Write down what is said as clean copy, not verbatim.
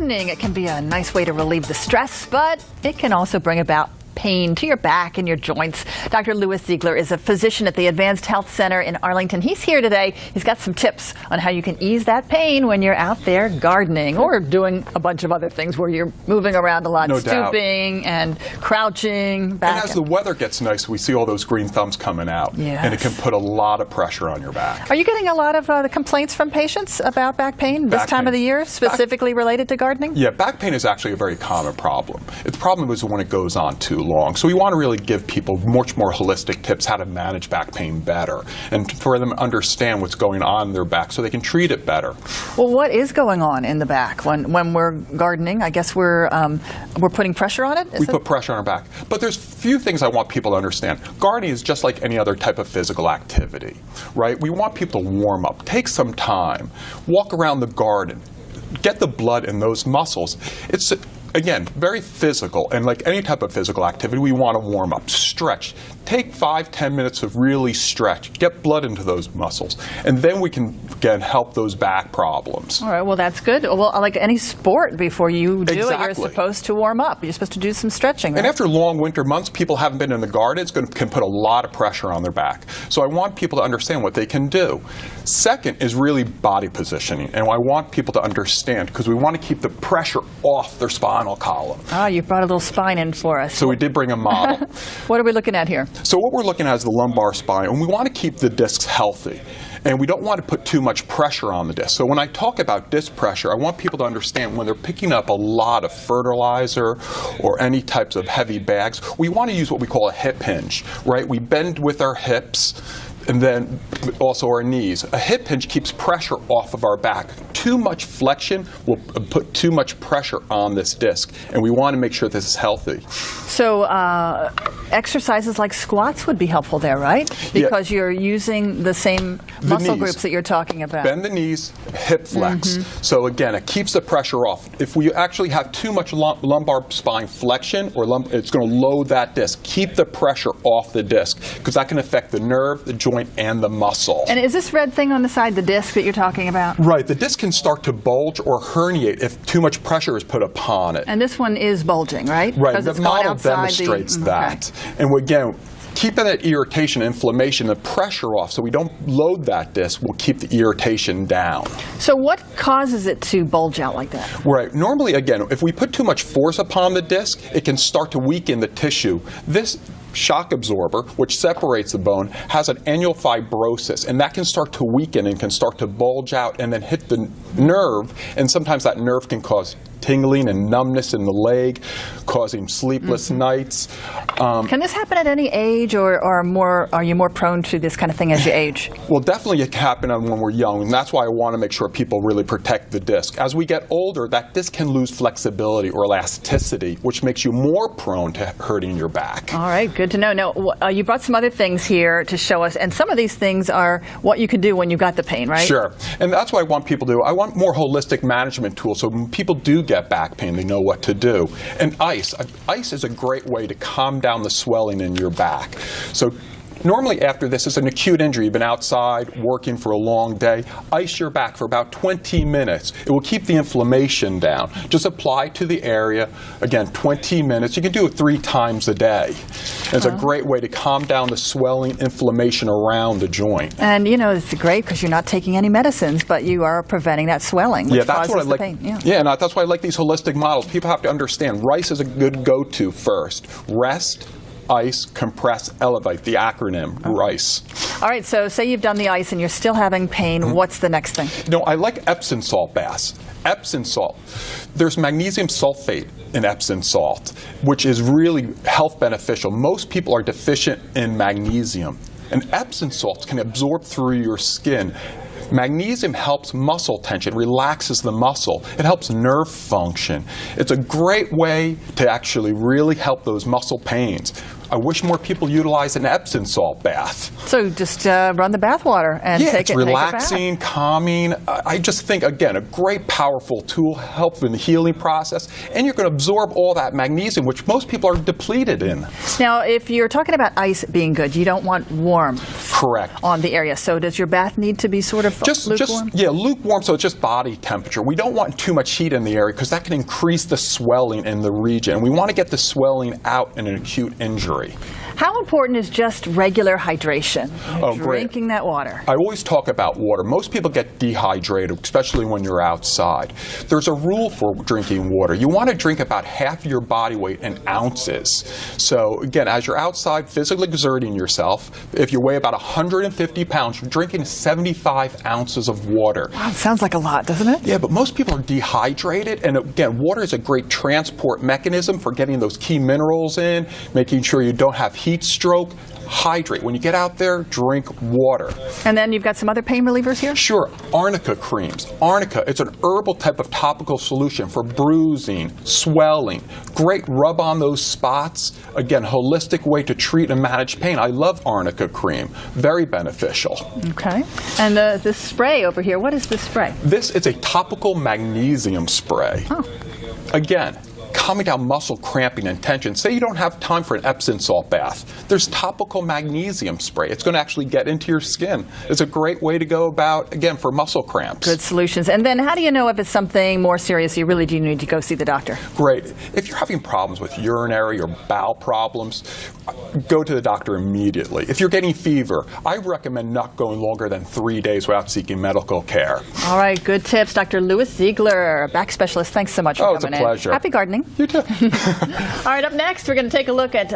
Gardening, it can be a nice way to relieve the stress, but it can also bring about pain to your back and your joints. Dr. Louis Ziegler is a physician at the Advanced Health Center in Arlington. He's here today. He's got some tips on how you can ease that pain when you're out there gardening or doing a bunch of other things where you're moving around a lot, stooping and crouching. Back. And as the weather gets nice, we see all those green thumbs coming out. Yes. And it can put a lot of pressure on your back. Are you getting a lot of the complaints from patients about back pain this time of the year, specifically related to gardening? Yeah, back pain is actually a very common problem. The problem is when it goes on too long. So we want to really give people much more holistic tips how to manage back pain better and for them to understand what's going on in their back so they can treat it better. Well, what is going on in the back when we're gardening? I guess we're putting pressure on it? We put pressure on our back. But there's a few things I want people to understand. Gardening is just like any other type of physical activity, right? We want people to warm up. Take some time. Walk around the garden. Get the blood in those muscles. It's again, very physical, and like any type of physical activity, we want to warm up, stretch. Take 5-10 minutes of really stretch, get blood into those muscles, and then we can, again, help those back problems. All right, well, that's good. Well, like any sport, before you do it, you're supposed to warm up. You're supposed to do some stretching, right? And after long winter months, people haven't been in the garden. It can put a lot of pressure on their back. So I want people to understand what they can do. Second is really body positioning, and I want people to understand, because we want to keep the pressure off their spinal column. Ah, you brought a little spine in for us. So we did bring a model. What are we looking at here? So what we're looking at is the lumbar spine, and we want to keep the discs healthy. And we don't want to put too much pressure on the disc. So when I talk about disc pressure, I want people to understand when they're picking up a lot of fertilizer or any types of heavy bags, we want to use what we call a hip hinge, right? We bend with our hips and then also our knees. A hip hinge keeps pressure off of our back. Too much flexion will put too much pressure on this disc, and we want to make sure this is healthy. So exercises like squats would be helpful there, right? Because you're using the same muscle groups that you're talking about. Bend the knees, hip flex. So again, it keeps the pressure off. If we actually have too much lumbar spine flexion, or it's going to load that disc. Keep the pressure off the disc, because that can affect the nerve, the joint, and the muscle. And is this red thing on the side the disc that you're talking about? Right. The disc can start to bulge or herniate if too much pressure is put upon it. And this one is bulging, right? Right. The model demonstrates that. And again, keeping that irritation, inflammation, the pressure off so we don't load that disc will keep the irritation down. So what causes it to bulge out like that? Right. Normally, again, if we put too much force upon the disc, it can start to weaken the tissue. This shock absorber, which separates the bone, has an annual fibrosis, and that can start to weaken and can start to bulge out and then hit the nerve, and sometimes that nerve can cause tingling and numbness in the leg, causing sleepless nights. Can this happen at any age, or are you more prone to this kind of thing as you age? Well, definitely it can happen when we're young, and that's why I want to make sure people really protect the disc. As we get older, that disc can lose flexibility or elasticity, which makes you more prone to hurting your back. All right, good to know. Now, you brought some other things here to show us, and some of these things are what you can do when you got the pain, right? Sure, and that's what I want people to do. I want more holistic management tools, so when people do get back pain, they know what to do. And ice is a great way to calm down the swelling in your back. So normally after this is an acute injury, you've been outside working for a long day, ice your back for about 20 minutes. It will keep the inflammation down. Just apply to the area, again, 20 minutes. You can do it 3 times a day. And it's a great way to calm down the swelling, inflammation around the joint. And you know, it's great because you're not taking any medicines, but you are preventing that swelling, which that's causes what I like. the pain. Yeah, and that's why I like these holistic models. People have to understand rice is a good go-to first. Rest, ice, compress, elevate, the acronym, RICE. All right, so say you've done the ice and you're still having pain. What's the next thing? You know, I like Epsom salt baths. Epsom salt. There's magnesium sulfate in Epsom salt, which is really health beneficial. Most people are deficient in magnesium, and Epsom salts can absorb through your skin. Magnesium helps muscle tension, relaxes the muscle. It helps nerve function. It's a great way to actually really help those muscle pains. I wish more people utilize an Epsom salt bath. So just run the bath water and Yeah, take it's it. relaxing, calming. I just think, again, a great, powerful tool, help in the healing process, and you're going to absorb all that magnesium, which most people are depleted in. Now, if you're talking about ice being good, you don't want warm. Correct. On the area. So does your bath need to be sort of lukewarm? Yeah, lukewarm, so it's just body temperature. We don't want too much heat in the area because that can increase the swelling in the region. We want to get the swelling out in an acute injury. How important is just regular hydration? Drinking that water. I always talk about water. Most people get dehydrated, especially when you're outside. There's a rule for drinking water. You want to drink about half your body weight in ounces. So again, as you're outside physically exerting yourself, if you weigh about 150 pounds, you're drinking 75 ounces of water. Wow, it sounds like a lot, doesn't it? Yeah, but most people are dehydrated, and again, water is a great transport mechanism for getting those key minerals in, making sure you don't have heat stroke. Hydrate. When you get out there, drink water. And then you've got some other pain relievers here? Sure. Arnica creams. Arnica, it's an herbal type of topical solution for bruising, swelling. Great rub on those spots. Again, holistic way to treat and manage pain. I love Arnica cream. Very beneficial. Okay. And this spray over here, what is this spray? This is a topical magnesium spray. Oh. Again, calming down muscle cramping and tension. Say you don't have time for an Epsom salt bath. There's topical magnesium spray. It's going to actually get into your skin. It's a great way to go about, again, for muscle cramps. Good solutions. And then how do you know if it's something more serious you really do need to go see the doctor? Great. If you're having problems with urinary or bowel problems, go to the doctor immediately. If you're getting fever, I recommend not going longer than 3 days without seeking medical care. All right, good tips. Dr. Louis Ziegler, back specialist, thanks so much for coming in. Oh, it's a pleasure. Happy gardening. You too. All right, up next, we're going to take a look at